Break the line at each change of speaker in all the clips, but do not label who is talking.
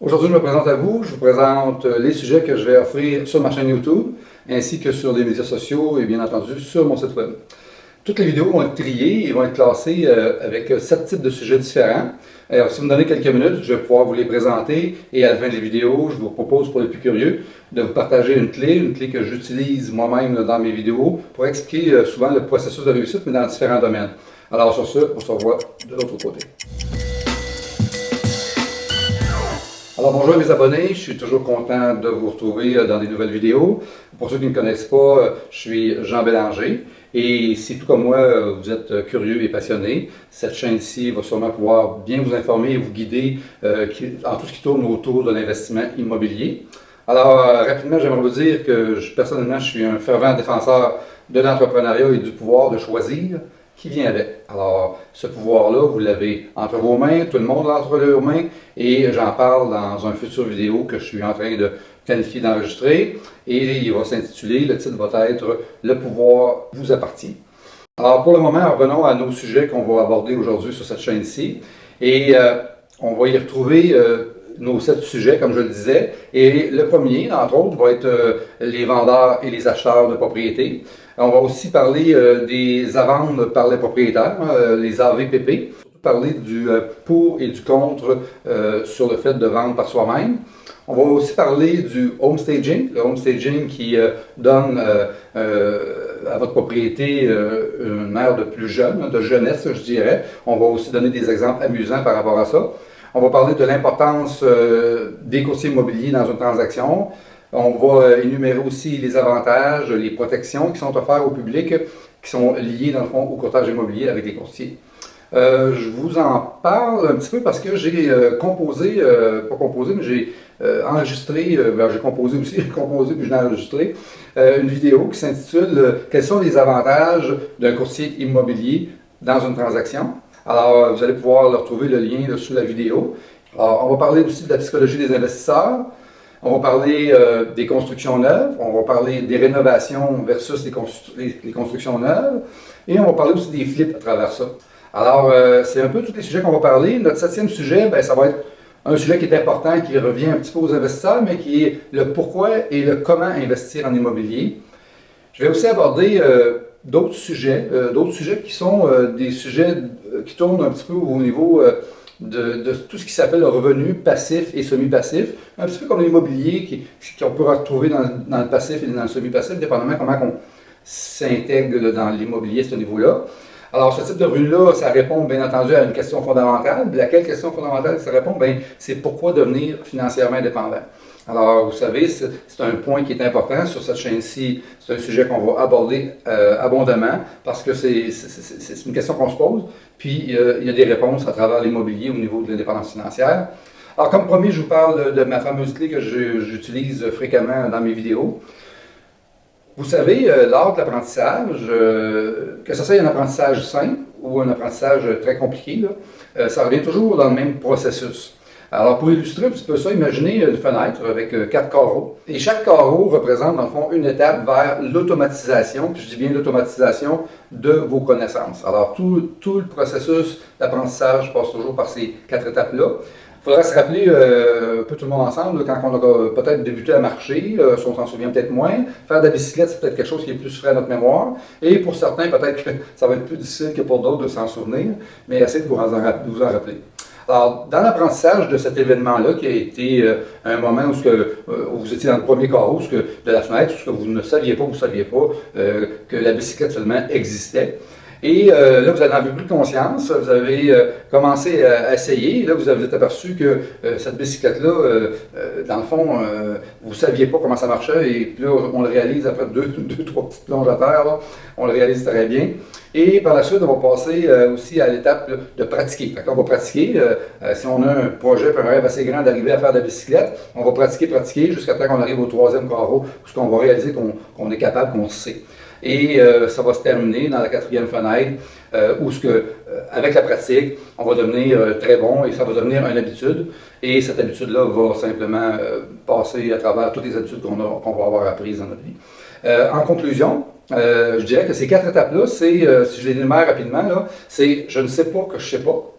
Aujourd'hui, je me présente à vous. Je vous présente les sujets que je vais offrir sur ma chaîne YouTube, ainsi que sur les médias sociaux et bien entendu sur mon site web. Toutes les vidéos vont être triées et vont être classées avec 7 types de sujets différents. Alors, si vous me donnez quelques minutes, je vais pouvoir vous les présenter et à la fin des vidéos, je vous propose pour les plus curieux de vous partager une clé que j'utilise moi-même dans mes vidéos pour expliquer souvent le processus de réussite, mais dans différents domaines. Alors sur ce, on se revoit de l'autre côté. Alors bonjour mes abonnés, je suis toujours content de vous retrouver dans des nouvelles vidéos. Pour ceux qui ne me connaissent pas, je suis Jean Bélanger et si tout comme moi vous êtes curieux et passionné, cette chaîne-ci va sûrement pouvoir bien vous informer et vous guider en tout ce qui tourne autour de l'investissement immobilier. Alors rapidement, j'aimerais vous dire que personnellement, je suis un fervent défenseur de l'entrepreneuriat et du pouvoir de choisir qui vient avec. Alors, ce pouvoir-là, vous l'avez entre vos mains, tout le monde l'a entre leurs mains, et j'en parle dans un futur vidéo que je suis en train de planifier d'enregistrer, et il va s'intituler, le titre va être « Le pouvoir vous appartient ». Alors, pour le moment, revenons à nos sujets qu'on va aborder aujourd'hui sur cette chaîne-ci, et on va y retrouver nos 7 sujets, comme je le disais, et le premier, entre autres, va être les vendeurs et les acheteurs de propriétés. On va aussi parler des avances par les propriétaires, les AVPP, surtout parler du pour et du contre sur le fait de vendre par soi-même. On va aussi parler du home staging, le home staging qui donne à votre propriété une aire de plus jeune, de jeunesse, je dirais. On va aussi donner des exemples amusants par rapport à ça. On va parler de l'importance des courtiers immobiliers dans une transaction. On va énumérer aussi les avantages, les protections qui sont offertes au public, qui sont liées dans le fond au courtage immobilier avec les courtiers. Je vous en parle un petit peu parce que j'ai composé, pas composé, mais j'ai enregistré, j'ai composé aussi, j'ai composé puis j'ai enregistré une vidéo qui s'intitule « Quels sont les avantages d'un courtier immobilier dans une transaction ?» Alors, vous allez pouvoir retrouver le lien là, sous la vidéo. Alors, on va parler aussi de la psychologie des investisseurs. On va parler des constructions neuves. On va parler des rénovations versus les constructions neuves. Et on va parler aussi des flips à travers ça. Alors, c'est un peu tous les sujets qu'on va parler. Notre 7e sujet, ça va être un sujet qui est important, qui revient un petit peu aux investisseurs, mais qui est le pourquoi et le comment investir en immobilier. Je vais aussi aborder d'autres sujets qui sont des sujets qui tournent un petit peu au niveau de tout ce qui s'appelle le revenu passif et semi-passif, un petit peu comme l'immobilier qu'on peut retrouver dans le passif et dans le semi-passif, dépendamment comment on s'intègre dans l'immobilier à ce niveau-là. Alors, ce type de revenu-là, ça répond bien entendu à une question fondamentale. Laquelle question fondamentale ça répond? C'est pourquoi devenir financièrement indépendant. Alors, vous savez, c'est un point qui est important sur cette chaîne-ci. C'est un sujet qu'on va aborder abondamment parce que c'est une question qu'on se pose. Puis, il y a des réponses à travers l'immobilier au niveau de l'indépendance financière. Alors, comme promis, je vous parle de ma fameuse clé que j'utilise fréquemment dans mes vidéos. Vous savez, lors de l'apprentissage, que ce soit un apprentissage simple ou un apprentissage très compliqué, là, ça revient toujours dans le même processus. Alors, pour illustrer un petit peu ça, imaginez une fenêtre avec 4 carreaux. Et chaque carreau représente, dans le fond, une étape vers l'automatisation, puis je dis bien l'automatisation de vos connaissances. Alors, tout le processus d'apprentissage passe toujours par ces 4 étapes-là. Il faudra se rappeler un peu tout le monde ensemble, quand on a peut-être débuté à marcher, si on s'en souvient peut-être moins. Faire de la bicyclette, c'est peut-être quelque chose qui est plus frais à notre mémoire. Et pour certains, peut-être que ça va être plus difficile que pour d'autres de s'en souvenir, mais essayez de vous en rappeler. Alors, dans l'apprentissage de cet événement-là, qui a été un moment où vous étiez dans le premier carreau de la fenêtre, où vous ne saviez pas, que la bicyclette seulement existait. Et là, vous en avez pris conscience, vous avez commencé à essayer, et là, vous avez aperçu que cette bicyclette-là, dans le fond, vous ne saviez pas comment ça marchait, et puis là, on le réalise après trois petites plonges à terre, là, on le réalise très bien. Et par la suite, on va passer aussi à l'étape de pratiquer. Fait qu'on va pratiquer, si on a un projet, un rêve assez grand d'arriver à faire de la bicyclette, on va pratiquer jusqu'à temps qu'on arrive au 3e carreau, où on va réaliser qu'on est capable, qu'on sait. Et ça va se terminer dans la 4e fenêtre, où avec la pratique, on va devenir très bon et ça va devenir une habitude. Et cette habitude-là va simplement passer à travers toutes les habitudes qu'on va avoir apprises dans notre vie. En conclusion, je dirais que ces 4 étapes-là, si je les énumère rapidement, c'est « je ne sais pas que je ne sais pas ».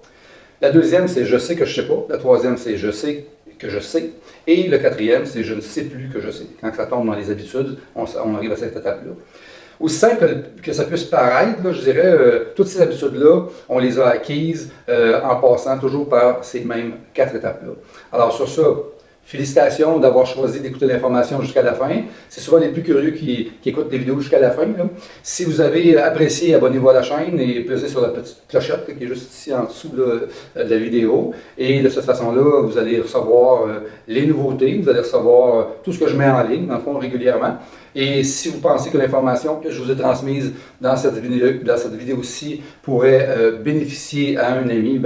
La deuxième, c'est « je sais que je ne sais pas ». La troisième, c'est « je sais que je sais. Et le quatrième, c'est je ne sais plus que je sais. Quand ça tombe dans les habitudes, on arrive à cette étape-là. Aussi simple que ça puisse paraître, là, je dirais, toutes ces habitudes-là, on les a acquises en passant toujours par ces mêmes 4 étapes-là. Alors sur ça, félicitations d'avoir choisi d'écouter l'information jusqu'à la fin. C'est souvent les plus curieux qui écoutent les vidéos jusqu'à la fin, là. Si vous avez apprécié, abonnez-vous à la chaîne et pesez sur la petite clochette là, qui est juste ici en dessous de la vidéo. Et de cette façon-là, vous allez recevoir les nouveautés, vous allez recevoir tout ce que je mets en ligne, dans le fond, régulièrement. Et si vous pensez que l'information que je vous ai transmise dans cette vidéo-ci pourrait bénéficier à un ami,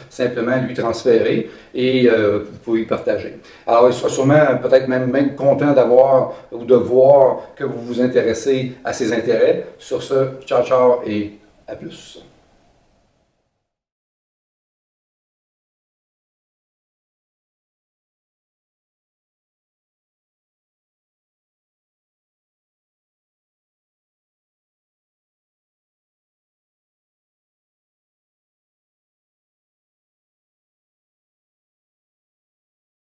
simplement lui transférer et vous pouvez y partager. Alors, il sera sûrement peut-être même content d'avoir ou de voir que vous vous intéressez à ses intérêts. Sur ce, ciao, ciao et à plus.